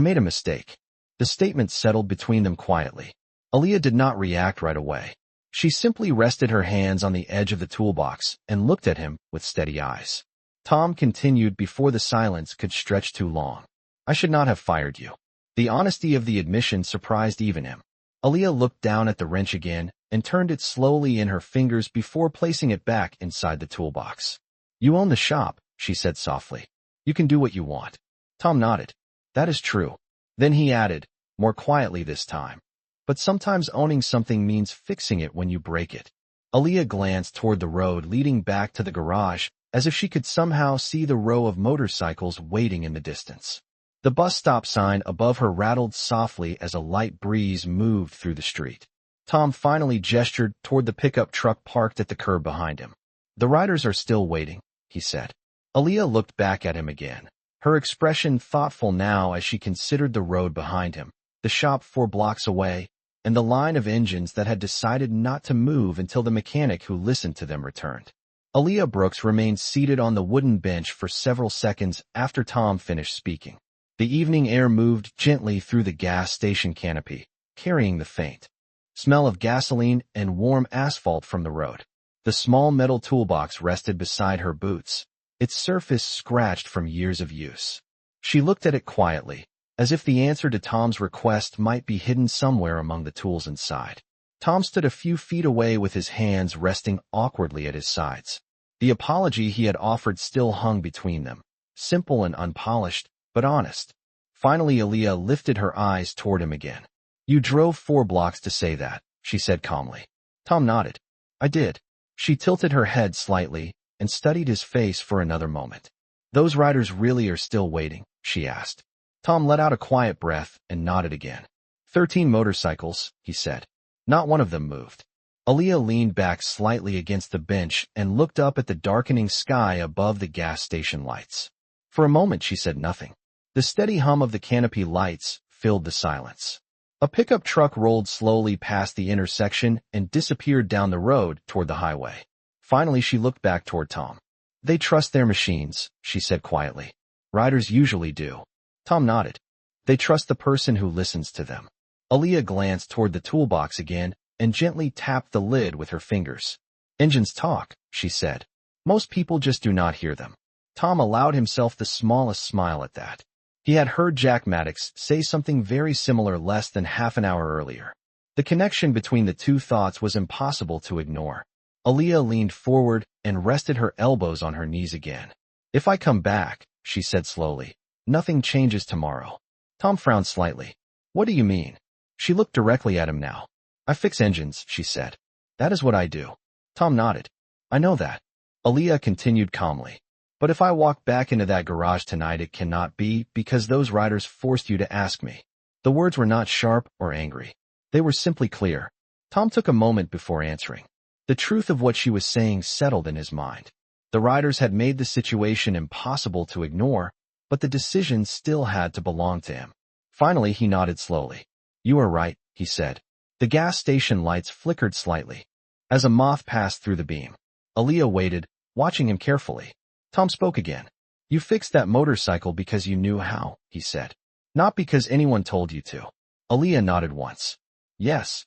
made a mistake. The statement settled between them quietly. Aaliyah did not react right away. She simply rested her hands on the edge of the toolbox and looked at him with steady eyes. Tom continued before the silence could stretch too long. I should not have fired you. The honesty of the admission surprised even him. Aaliyah looked down at the wrench again and turned it slowly in her fingers before placing it back inside the toolbox. You own the shop, she said softly. You can do what you want. Tom nodded. That is true. Then he added, more quietly this time. But sometimes owning something means fixing it when you break it. Aaliyah glanced toward the road leading back to the garage, as if she could somehow see the row of motorcycles waiting in the distance. The bus stop sign above her rattled softly as a light breeze moved through the street. Tom finally gestured toward the pickup truck parked at the curb behind him. The riders are still waiting, he said. Aaliyah looked back at him again, her expression thoughtful now as she considered the road behind him, the shop 4 blocks away, and the line of engines that had decided not to move until the mechanic who listened to them returned. Aaliyah Brooks remained seated on the wooden bench for several seconds after Tom finished speaking. The evening air moved gently through the gas station canopy, carrying the faint smell of gasoline and warm asphalt from the road. The small metal toolbox rested beside her boots, its surface scratched from years of use. She looked at it quietly, as if the answer to Tom's request might be hidden somewhere among the tools inside. Tom stood a few feet away with his hands resting awkwardly at his sides. The apology he had offered still hung between them, simple and unpolished, but honest. Finally, Aaliyah lifted her eyes toward him again. You drove 4 blocks to say that, she said calmly. Tom nodded. I did. She tilted her head slightly and studied his face for another moment. Those riders really are still waiting, she asked. Tom let out a quiet breath and nodded again. 13 motorcycles, he said. Not one of them moved. Aaliyah leaned back slightly against the bench and looked up at the darkening sky above the gas station lights. For a moment she said nothing. The steady hum of the canopy lights filled the silence. A pickup truck rolled slowly past the intersection and disappeared down the road toward the highway. Finally she looked back toward Tom. They trust their machines, she said quietly. Riders usually do. Tom nodded. They trust the person who listens to them. Aaliyah glanced toward the toolbox again and gently tapped the lid with her fingers. Engines talk, she said. Most people just do not hear them. Tom allowed himself the smallest smile at that. He had heard Jack Maddox say something very similar less than half an hour earlier. The connection between the two thoughts was impossible to ignore. Aaliyah leaned forward and rested her elbows on her knees again. If I come back, she said slowly, nothing changes tomorrow. Tom frowned slightly. What do you mean? She looked directly at him now. I fix engines, she said. That is what I do. Tom nodded. I know that. Aaliyah continued calmly. But if I walk back into that garage tonight, it cannot be because those riders forced you to ask me. The words were not sharp or angry. They were simply clear. Tom took a moment before answering. The truth of what she was saying settled in his mind. The riders had made the situation impossible to ignore, but the decision still had to belong to him. Finally, he nodded slowly. You are right, he said. The gas station lights flickered slightly. As a moth passed through the beam, Aaliyah waited, watching him carefully. Tom spoke again. You fixed that motorcycle because you knew how, he said. Not because anyone told you to. Aaliyah nodded once. Yes.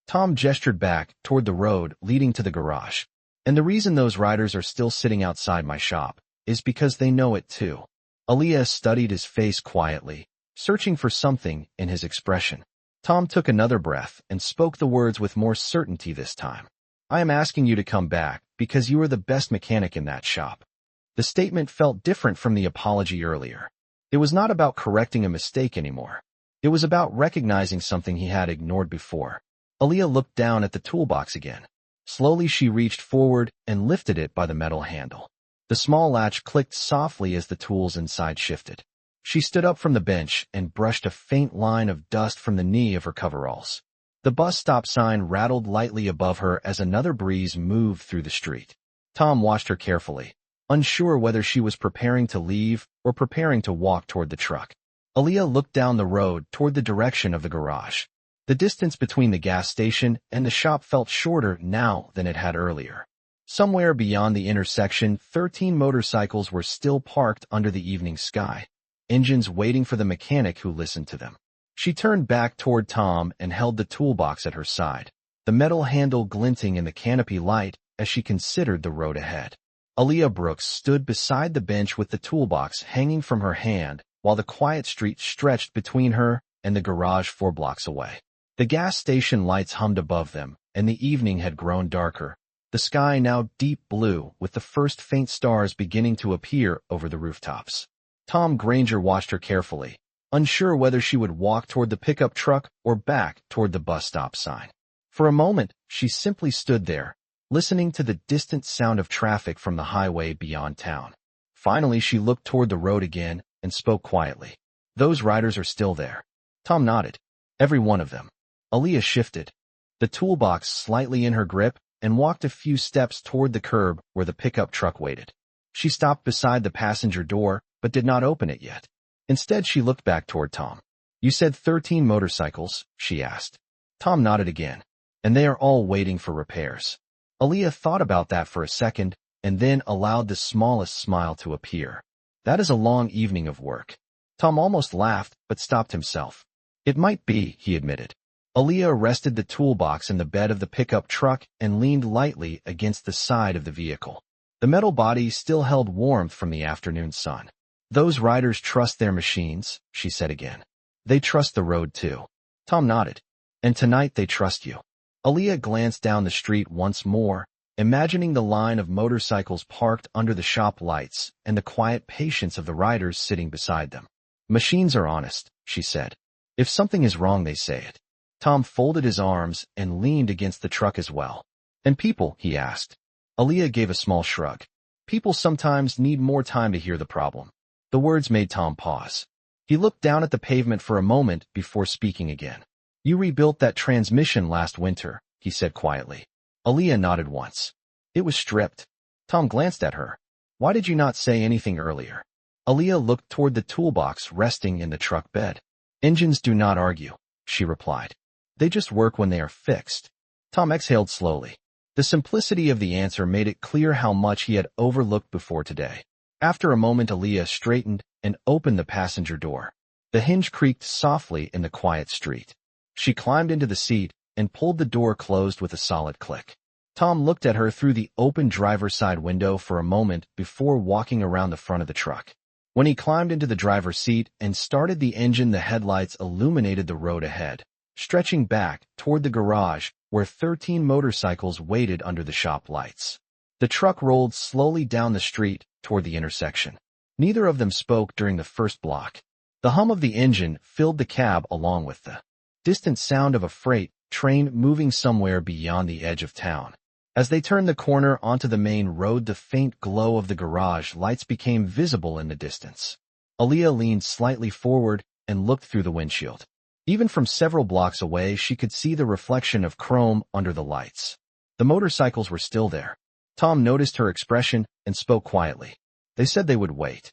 Tom gestured back toward the road leading to the garage. And the reason those riders are still sitting outside my shop is because they know it too. Aaliyah studied his face quietly, searching for something in his expression. Tom took another breath and spoke the words with more certainty this time. I am asking you to come back because you are the best mechanic in that shop. The statement felt different from the apology earlier. It was not about correcting a mistake anymore. It was about recognizing something he had ignored before. Aaliyah looked down at the toolbox again. Slowly she reached forward and lifted it by the metal handle. The small latch clicked softly as the tools inside shifted. She stood up from the bench and brushed a faint line of dust from the knee of her coveralls. The bus stop sign rattled lightly above her as another breeze moved through the street. Tom watched her carefully, unsure whether she was preparing to leave or preparing to walk toward the truck. Aaliyah looked down the road toward the direction of the garage. The distance between the gas station and the shop felt shorter now than it had earlier. Somewhere beyond the intersection, 13 motorcycles were still parked under the evening sky, engines waiting for the mechanic who listened to them. She turned back toward Tom and held the toolbox at her side, the metal handle glinting in the canopy light as she considered the road ahead. Aaliyah Brooks stood beside the bench with the toolbox hanging from her hand while the quiet street stretched between her and the garage 4 blocks away. The gas station lights hummed above them, and the evening had grown darker, the sky now deep blue with the first faint stars beginning to appear over the rooftops. Tom Granger watched her carefully, unsure whether she would walk toward the pickup truck or back toward the bus stop sign. For a moment, she simply stood there, listening to the distant sound of traffic from the highway beyond town. Finally, she looked toward the road again and spoke quietly. Those riders are still there. Tom nodded. Every one of them. Aaliyah shifted, the toolbox slightly in her grip, and walked a few steps toward the curb where the pickup truck waited. She stopped beside the passenger door, but did not open it yet. Instead, she looked back toward Tom. You said 13 motorcycles, she asked. Tom nodded again. And they are all waiting for repairs. Aaliyah thought about that for a second, and then allowed the smallest smile to appear. That is a long evening of work. Tom almost laughed, but stopped himself. It might be, he admitted. Aaliyah rested the toolbox in the bed of the pickup truck and leaned lightly against the side of the vehicle. The metal body still held warmth from the afternoon sun. Those riders trust their machines, she said again. They trust the road too. Tom nodded. And tonight they trust you. Aaliyah glanced down the street once more, imagining the line of motorcycles parked under the shop lights and the quiet patience of the riders sitting beside them. Machines are honest, she said. If something is wrong, they say it. Tom folded his arms and leaned against the truck as well. And people, he asked. Aaliyah gave a small shrug. People sometimes need more time to hear the problem. The words made Tom pause. He looked down at the pavement for a moment before speaking again. You rebuilt that transmission last winter, he said quietly. Aaliyah nodded once. It was stripped. Tom glanced at her. Why did you not say anything earlier? Aaliyah looked toward the toolbox resting in the truck bed. Engines do not argue, she replied. They just work when they are fixed. Tom exhaled slowly. The simplicity of the answer made it clear how much he had overlooked before today. After a moment, Aaliyah straightened and opened the passenger door. The hinge creaked softly in the quiet street. She climbed into the seat and pulled the door closed with a solid click. Tom looked at her through the open driver's side window for a moment before walking around the front of the truck. When he climbed into the driver's seat and started the engine, the headlights illuminated the road ahead, stretching back toward the garage where 13 motorcycles waited under the shop lights. The truck rolled slowly down the street toward the intersection. Neither of them spoke during the first block. The hum of the engine filled the cab along with the distant sound of a freight train moving somewhere beyond the edge of town. As they turned the corner onto the main road, the faint glow of the garage lights became visible in the distance. Aaliyah leaned slightly forward and looked through the windshield. Even from several blocks away, she could see the reflection of chrome under the lights. The motorcycles were still there. Tom noticed her expression and spoke quietly. They said they would wait.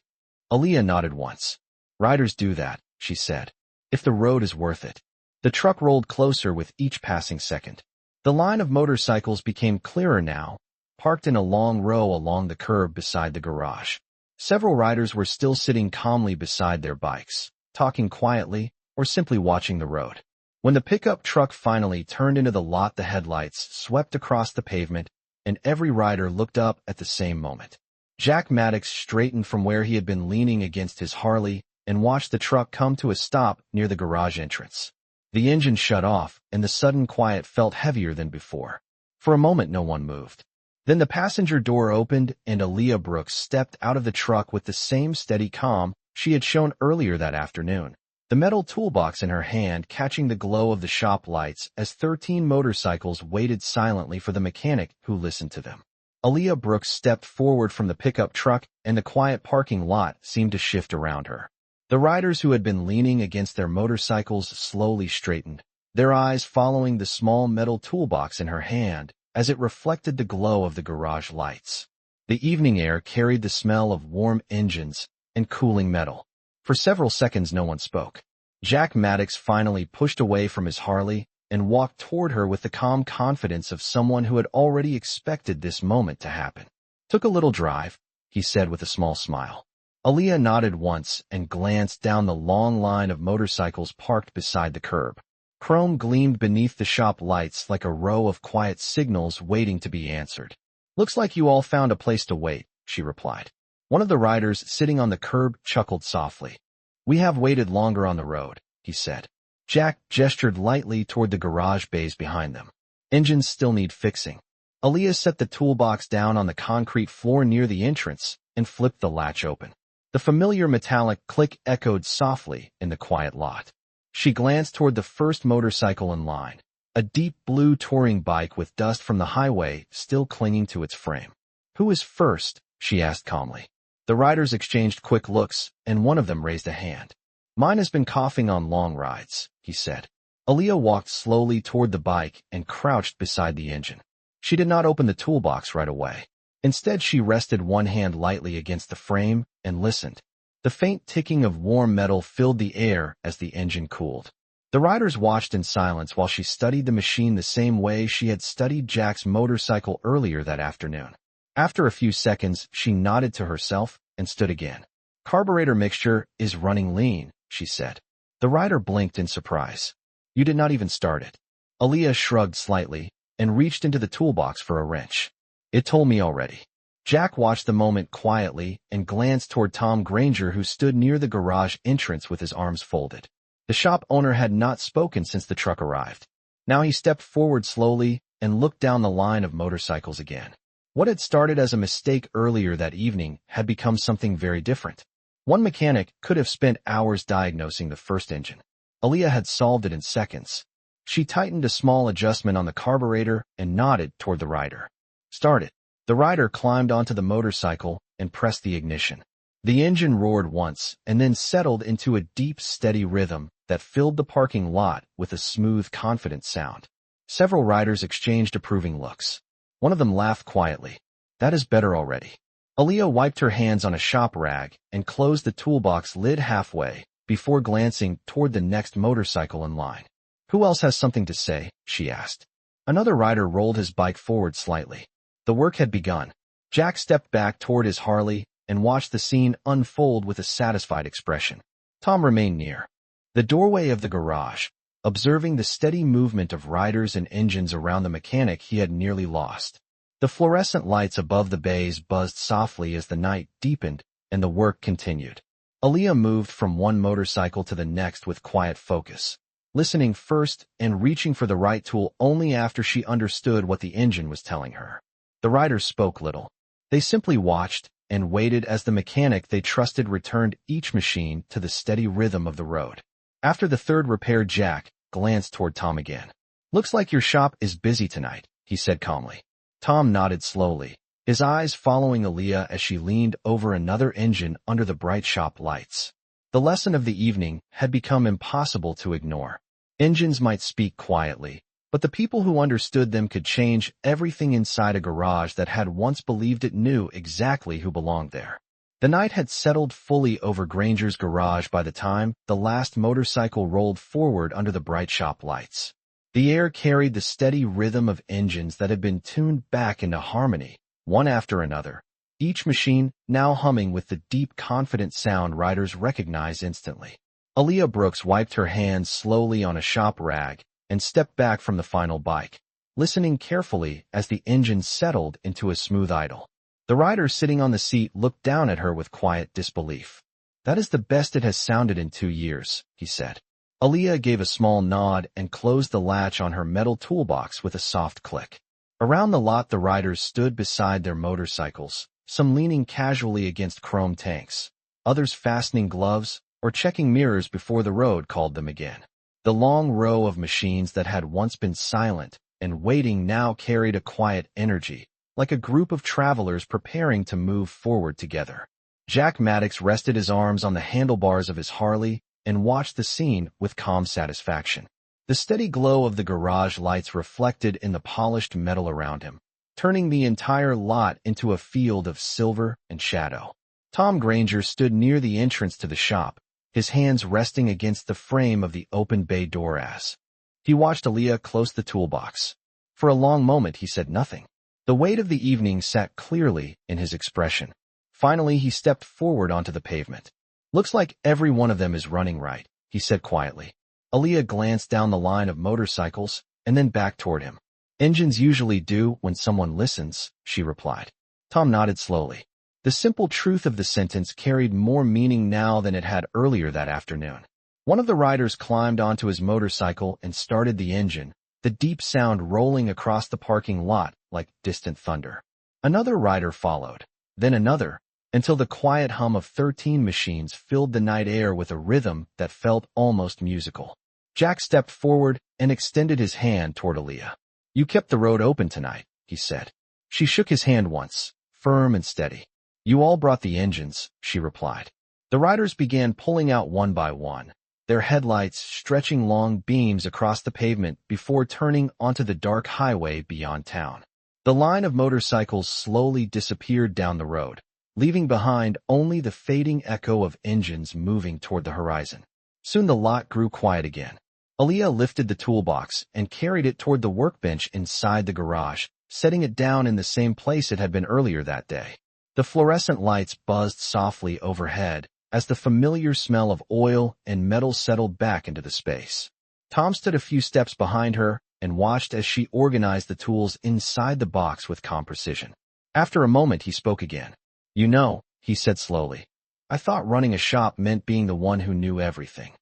Aaliyah nodded once. Riders do that, she said. If the road is worth it. The truck rolled closer with each passing second. The line of motorcycles became clearer now, parked in a long row along the curb beside the garage. Several riders were still sitting calmly beside their bikes, talking quietly or simply watching the road. When the pickup truck finally turned into the lot, the headlights swept across the pavement, and every rider looked up at the same moment. Jack Maddox straightened from where he had been leaning against his Harley and watched the truck come to a stop near the garage entrance. The engine shut off, and the sudden quiet felt heavier than before. For a moment, no one moved. Then the passenger door opened, and Aaliyah Brooks stepped out of the truck with the same steady calm she had shown earlier that afternoon, the metal toolbox in her hand catching the glow of the shop lights as 13 motorcycles waited silently for the mechanic who listened to them. Aaliyah Brooks stepped forward from the pickup truck, and the quiet parking lot seemed to shift around her. The riders who had been leaning against their motorcycles slowly straightened, their eyes following the small metal toolbox in her hand as it reflected the glow of the garage lights. The evening air carried the smell of warm engines and cooling metal. For several seconds, no one spoke. Jack Maddox finally pushed away from his Harley and walked toward her with the calm confidence of someone who had already expected this moment to happen. "Took a little drive," he said with a small smile. Aaliyah nodded once and glanced down the long line of motorcycles parked beside the curb. Chrome gleamed beneath the shop lights like a row of quiet signals waiting to be answered. "Looks like you all found a place to wait," she replied. One of the riders sitting on the curb chuckled softly. "We have waited longer on the road," he said. Jack gestured lightly toward the garage bays behind them. "Engines still need fixing." Aaliyah set the toolbox down on the concrete floor near the entrance and flipped the latch open. The familiar metallic click echoed softly in the quiet lot. She glanced toward the first motorcycle in line, a deep blue touring bike with dust from the highway still clinging to its frame. "Who is first?" she asked calmly. The riders exchanged quick looks, and one of them raised a hand. "Mine has been coughing on long rides," he said. Aaliyah walked slowly toward the bike and crouched beside the engine. She did not open the toolbox right away. Instead, she rested one hand lightly against the frame and listened. The faint ticking of warm metal filled the air as the engine cooled. The riders watched in silence while she studied the machine the same way she had studied Jack's motorcycle earlier that afternoon. After a few seconds, she nodded to herself and stood again. "Carburetor mixture is running lean," she said. The rider blinked in surprise. "You did not even start it." Aaliyah shrugged slightly and reached into the toolbox for a wrench. "It told me already." Jack watched the moment quietly and glanced toward Tom Granger, who stood near the garage entrance with his arms folded. The shop owner had not spoken since the truck arrived. Now he stepped forward slowly and looked down the line of motorcycles again. What had started as a mistake earlier that evening had become something very different. One mechanic could have spent hours diagnosing the first engine. Aaliyah had solved it in seconds. She tightened a small adjustment on the carburetor and nodded toward the rider. "Start it." The rider climbed onto the motorcycle and pressed the ignition. The engine roared once and then settled into a deep, steady rhythm that filled the parking lot with a smooth, confident sound. Several riders exchanged approving looks. One of them laughed quietly. "That is better already." Aaliyah wiped her hands on a shop rag and closed the toolbox lid halfway before glancing toward the next motorcycle in line. "Who else has something to say?" she asked. Another rider rolled his bike forward slightly. The work had begun. Jack stepped back toward his Harley and watched the scene unfold with a satisfied expression. Tom remained near the doorway of the garage, observing the steady movement of riders and engines around the mechanic he had nearly lost. The fluorescent lights above the bays buzzed softly as the night deepened and the work continued. Aaliyah moved from one motorcycle to the next with quiet focus, listening first and reaching for the right tool only after she understood what the engine was telling her. The riders spoke little. They simply watched and waited as the mechanic they trusted returned each machine to the steady rhythm of the road. After the third repair, Jack glanced toward Tom again. "Looks like your shop is busy tonight," he said calmly. Tom nodded slowly, his eyes following Aaliyah as she leaned over another engine under the bright shop lights. The lesson of the evening had become impossible to ignore. Engines might speak quietly, but the people who understood them could change everything inside a garage that had once believed it knew exactly who belonged there. The night had settled fully over Granger's garage by the time the last motorcycle rolled forward under the bright shop lights. The air carried the steady rhythm of engines that had been tuned back into harmony, one after another, each machine now humming with the deep, confident sound riders recognized instantly. Aaliyah Brooks wiped her hands slowly on a shop rag and stepped back from the final bike, listening carefully as the engine settled into a smooth idle. The rider sitting on the seat looked down at her with quiet disbelief. "That is the best it has sounded in 2 years," he said. Aaliyah gave a small nod and closed the latch on her metal toolbox with a soft click. Around the lot the riders stood beside their motorcycles, some leaning casually against chrome tanks, others fastening gloves or checking mirrors before the road called them again. The long row of machines that had once been silent and waiting now carried a quiet energy, like a group of travelers preparing to move forward together. Jack Maddox rested his arms on the handlebars of his Harley and watched the scene with calm satisfaction. The steady glow of the garage lights reflected in the polished metal around him, turning the entire lot into a field of silver and shadow. Tom Granger stood near the entrance to the shop, his hands resting against the frame of the open bay door as he watched Aaliyah close the toolbox. For a long moment he said nothing. The weight of the evening sat clearly in his expression. Finally he stepped forward onto the pavement. "Looks like every one of them is running right," he said quietly. Aaliyah glanced down the line of motorcycles and then back toward him. "Engines usually do when someone listens," she replied. Tom nodded slowly. The simple truth of the sentence carried more meaning now than it had earlier that afternoon. One of the riders climbed onto his motorcycle and started the engine, the deep sound rolling across the parking lot like distant thunder. Another rider followed, then another, until the quiet hum of 13 machines filled the night air with a rhythm that felt almost musical. Jack stepped forward and extended his hand toward Aaliyah. "You kept the road open tonight," he said. She shook his hand once, firm and steady. "You all brought the engines," she replied. The riders began pulling out one by one, their headlights stretching long beams across the pavement before turning onto the dark highway beyond town. The line of motorcycles slowly disappeared down the road, leaving behind only the fading echo of engines moving toward the horizon. Soon the lot grew quiet again. Aaliyah lifted the toolbox and carried it toward the workbench inside the garage, setting it down in the same place it had been earlier that day. The fluorescent lights buzzed softly overhead as the familiar smell of oil and metal settled back into the space. Tom stood a few steps behind her and watched as she organized the tools inside the box with calm precision. After a moment he spoke again. "You know," he said slowly, "I thought running a shop meant being the one who knew everything."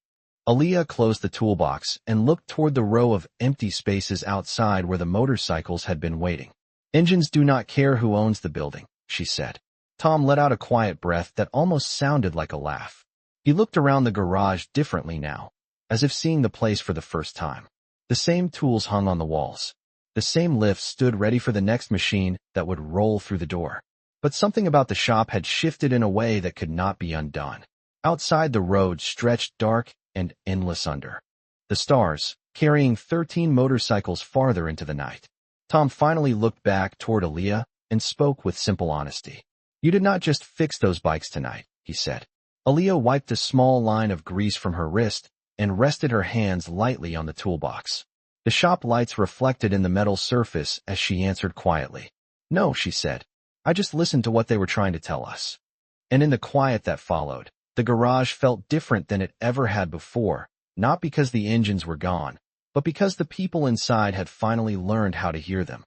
Aaliyah closed the toolbox and looked toward the row of empty spaces outside where the motorcycles had been waiting. "Engines do not care who owns the building," she said. Tom let out a quiet breath that almost sounded like a laugh. He looked around the garage differently now, as if seeing the place for the first time. The same tools hung on the walls. The same lift stood ready for the next machine that would roll through the door. But something about the shop had shifted in a way that could not be undone. Outside the road stretched dark and endless under the stars, carrying 13 motorcycles farther into the night. Tom finally looked back toward Aaliyah and spoke with simple honesty. "You did not just fix those bikes tonight," he said. Aaliyah wiped a small line of grease from her wrist and rested her hands lightly on the toolbox. The shop lights reflected in the metal surface as she answered quietly. "No," she said. "I just listened to what they were trying to tell us." And in the quiet that followed, the garage felt different than it ever had before, not because the engines were gone, but because the people inside had finally learned how to hear them.